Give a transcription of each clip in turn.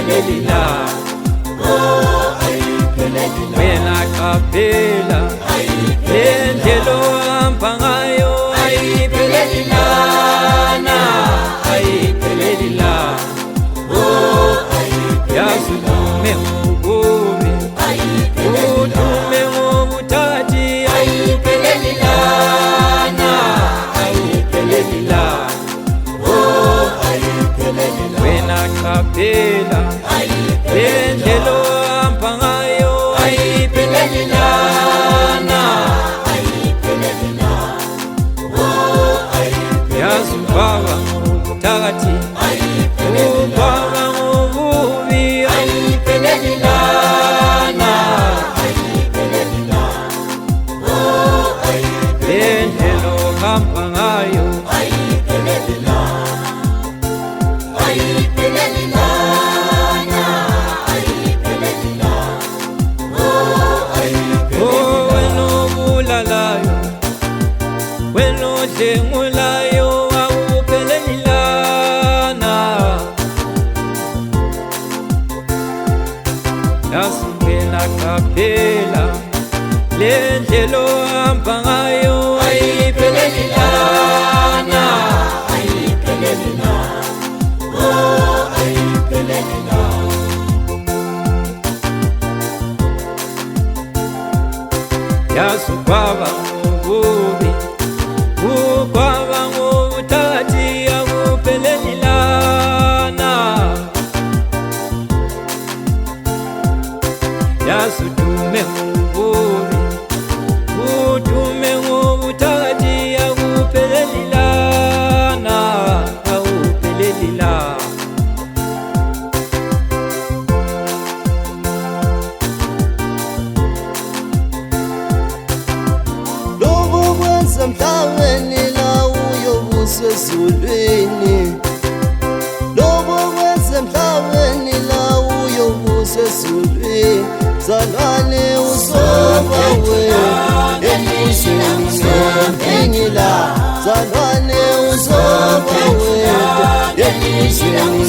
ayiphelelila wena qaphela lendlela ohamba ngayo ayiphelelilana ayiphelelila yazi udume ngobubi udume ngobuthathi ayiphelelilana ayiphelelila wena qaphela lendlela ohamba ngayo ayiphelelilana yazi ubaba ngobuthathi ubaba ngobubi ayiphelelilana lendlela ohamba ngayo dengulayo awuphelelilana yazi wena qaphela lendlela ohamba ngayo ayiphelelilana yazi ubaba ngobubi ubaba ngobuthathi akuphelelilana yazi udume ngobubi udume ngobuthathi akuphelelilana akuphelelila emhlabeni la uyobusa ezulwini lobo kwenza emhlabeni la uyobusa ezulwini zalwane uzoba wena embusweni ngengila zalwane uzoba wena embusweni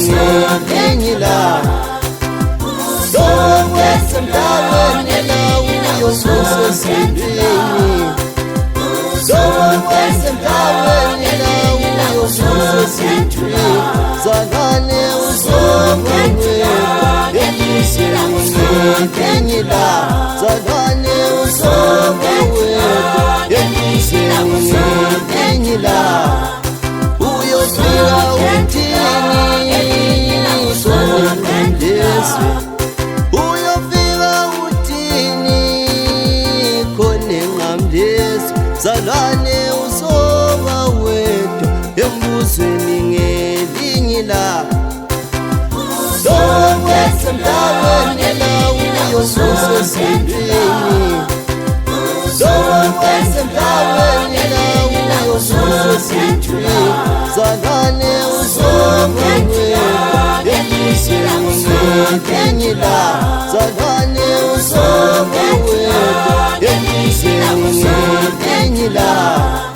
ngengila lobo kwenza emhlabeni la uyobusa ezulwini Semhlabeni la uyobusa ezulwini zalwane uzoba wena embusweni ngengila zalwane uzoba wena embusweni ngengila uyofika uthini sonqondezwe uyofika uthini khona enqamlezwe zalwane uzoba wedwa embusweni ngelinye ilanga lobo semhlabeni la uyobusa ezulwini lobo semhlabeni la uyobusa ezulwini zalwane uzoba wedwa embusweni ngelinye ilanga zalwane uzoba wedwa embusweni ngelinye ilanga